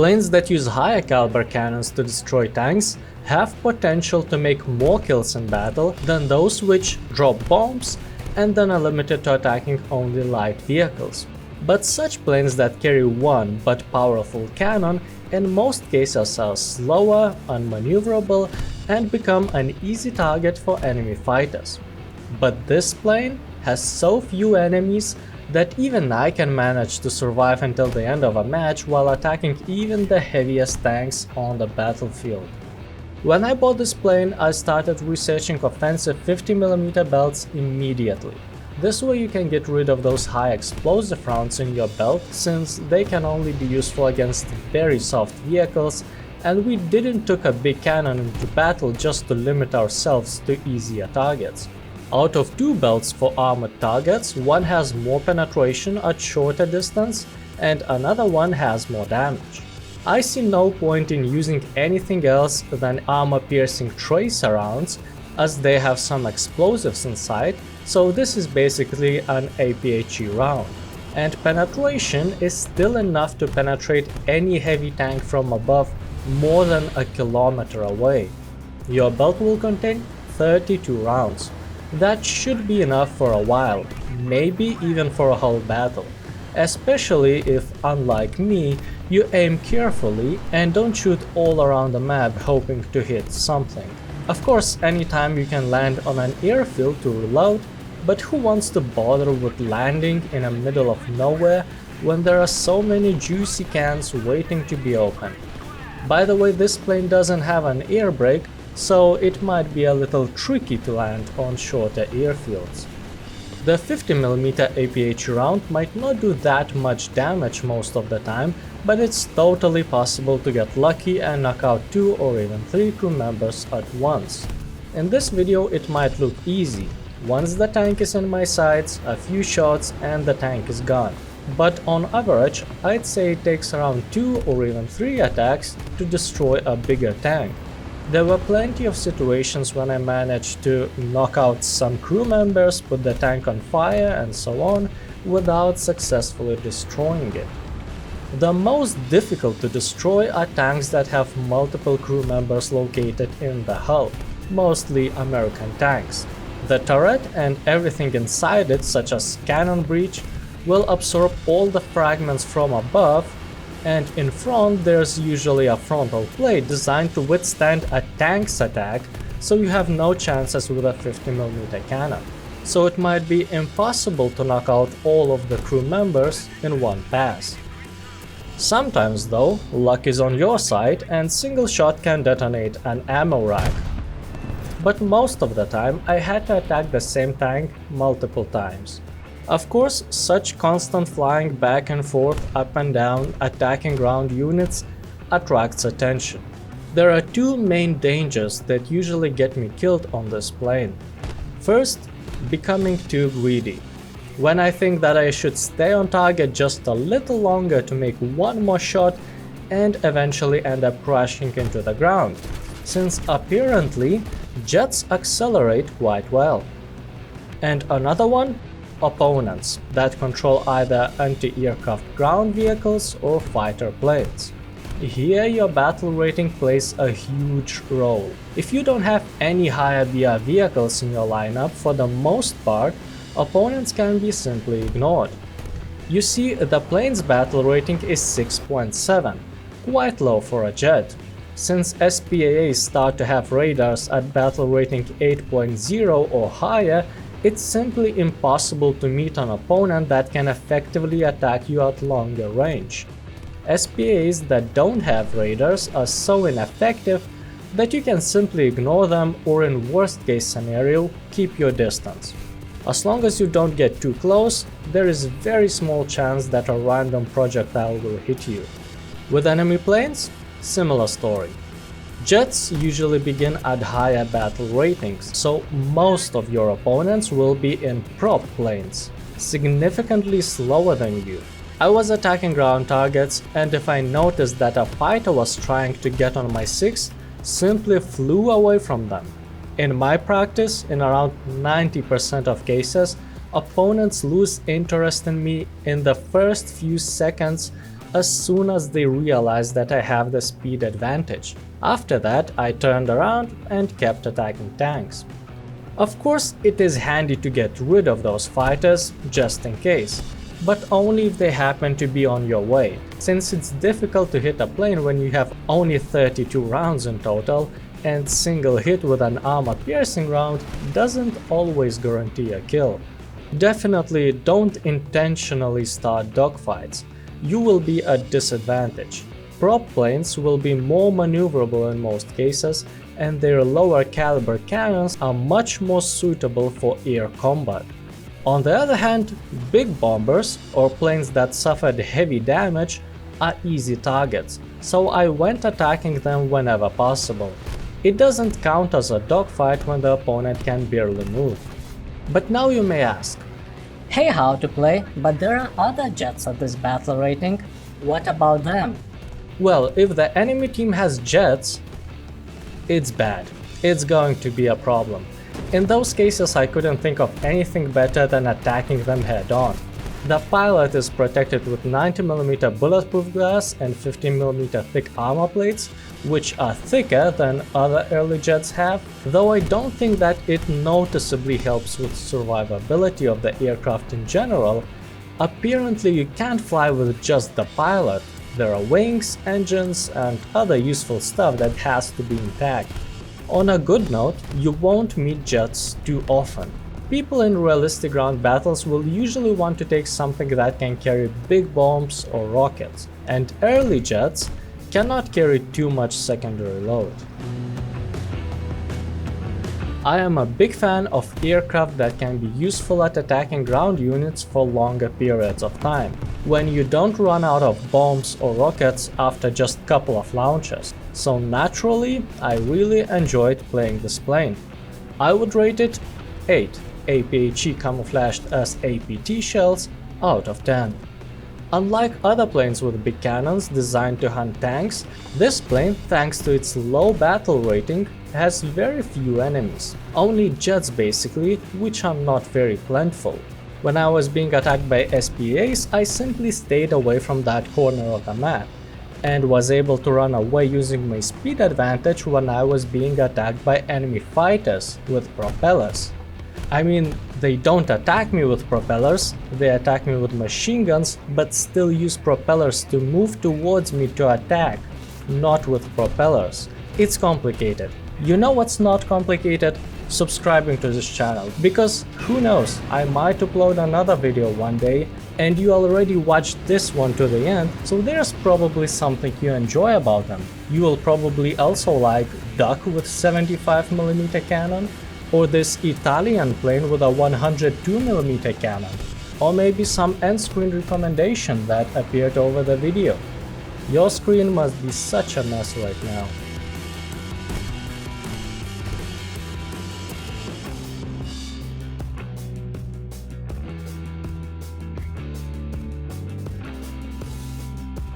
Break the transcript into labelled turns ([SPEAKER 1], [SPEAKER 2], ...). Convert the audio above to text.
[SPEAKER 1] Planes that use higher caliber cannons to destroy tanks have potential to make more kills in battle than those which drop bombs and then are limited to attacking only light vehicles. But such planes that carry one but powerful cannon in most cases are slower, unmaneuverable, and become an easy target for enemy fighters. But this plane has so few enemies that even I can manage to survive until the end of a match while attacking even the heaviest tanks on the battlefield. When I bought this plane, I started researching offensive 50mm belts immediately. This way you can get rid of those high explosive rounds in your belt, since they can only be useful against very soft vehicles, and we didn't took a big cannon into battle just to limit ourselves to easier targets. Out of two belts for armored targets, one has more penetration at shorter distance and another one has more damage. I see no point in using anything else than armor-piercing tracer rounds, as they have some explosives inside, so this is basically an APHE round. And penetration is still enough to penetrate any heavy tank from above more than a kilometer away. Your belt will contain 32 rounds. That should be enough for a while, maybe even for a whole battle, especially if, unlike me, you aim carefully and don't shoot all around the map hoping to hit something. Of course, anytime you can land on an airfield to reload, but who wants to bother with landing in the middle of nowhere when there are so many juicy cans waiting to be opened? By the way, this plane doesn't have an air brake, so it might be a little tricky to land on shorter airfields. The 50mm APHE round might not do that much damage most of the time, but it's totally possible to get lucky and knock out 2 or even 3 crew members at once. In this video it might look easy. Once the tank is in my sights, a few shots and the tank is gone. But on average, I'd say it takes around 2 or even 3 attacks to destroy a bigger tank. There were plenty of situations when I managed to knock out some crew members, put the tank on fire and so on, without successfully destroying it. The most difficult to destroy are tanks that have multiple crew members located in the hull, mostly American tanks. The turret and everything inside it, such as cannon breech, will absorb all the fragments from above, and in front there's usually a frontal plate designed to withstand a tank's attack, so you have no chances with a 50mm cannon. So it might be impossible to knock out all of the crew members in one pass. Sometimes though, luck is on your side and single shot can detonate an ammo rack. But most of the time I had to attack the same tank multiple times. Of course, such constant flying back and forth, up and down, attacking ground units attracts attention. There are two main dangers that usually get me killed on this plane. First, becoming too greedy. When I think that I should stay on target just a little longer to make one more shot and eventually end up crashing into the ground, since apparently jets accelerate quite well. And another one? Opponents that control either anti-aircraft ground vehicles or fighter planes. Here your battle rating plays a huge role. If you don't have any higher BR vehicles in your lineup, for the most part, opponents can be simply ignored. You see, the plane's battle rating is 6.7, quite low for a jet. Since SPAAs start to have radars at battle rating 8.0 or higher, it's simply impossible to meet an opponent that can effectively attack you at longer range. SPAs that don't have radars are so ineffective that you can simply ignore them, or in worst case scenario, keep your distance. As long as you don't get too close, there is very small chance that a random projectile will hit you. With enemy planes, similar story. Jets usually begin at higher battle ratings, so most of your opponents will be in prop planes, significantly slower than you. I was attacking ground targets, and if I noticed that a fighter was trying to get on my 6, simply flew away from them. In my practice, in around 90% of cases, opponents lose interest in me in the first few seconds as soon as they realized that I have the speed advantage. After that, I turned around and kept attacking tanks. Of course, it is handy to get rid of those fighters just in case, but only if they happen to be on your way, since it's difficult to hit a plane when you have only 32 rounds in total, and single hit with an armor-piercing round doesn't always guarantee a kill. Definitely don't intentionally start dogfights. You will be at disadvantage. Prop planes will be more maneuverable in most cases, and their lower caliber cannons are much more suitable for air combat. On the other hand, big bombers, or planes that suffered heavy damage, are easy targets, so I went attacking them whenever possible. It doesn't count as a dogfight when the opponent can barely move. But now you may ask,
[SPEAKER 2] Hey, how to play, but there are other jets at this battle rating. What about them?
[SPEAKER 1] well, if the enemy team has jets, it's bad. It's going to be a problem. In those cases, I couldn't think of anything better than attacking them head-on. The pilot is protected with 90mm bulletproof glass and 15mm thick armor plates, which are thicker than other early jets have, though I don't think that it noticeably helps with survivability of the aircraft in general. Apparently you can't fly with just the pilot. There are wings, engines, and other useful stuff that has to be intact. On a good note, you won't meet jets too often. People in realistic ground battles will usually want to take something that can carry big bombs or rockets, and early jets cannot carry too much secondary load. I am a big fan of aircraft that can be useful at attacking ground units for longer periods of time, when you don't run out of bombs or rockets after just a couple of launches. So naturally, I really enjoyed playing this plane. I would rate it 8 APHE camouflaged as APT shells out of 10. Unlike other planes with big cannons designed to hunt tanks, this plane, thanks to its low battle rating, has very few enemies. Only jets basically, which are not very plentiful. When I was being attacked by SPAs, I simply stayed away from that corner of the map, and was able to run away using my speed advantage when I was being attacked by enemy fighters with propellers. I mean, they don't attack me with propellers, they attack me with machine guns, but still use propellers to move towards me to attack, not with propellers. It's complicated. You know what's not complicated? Subscribing to this channel, because who knows, I might upload another video one day and you already watched this one to the end, so there's probably something you enjoy about them. You will probably also like Duck with 75mm cannon, or this Italian plane with a 102mm cannon, or maybe some end screen recommendation that appeared over the video. Your screen must be such a mess right now.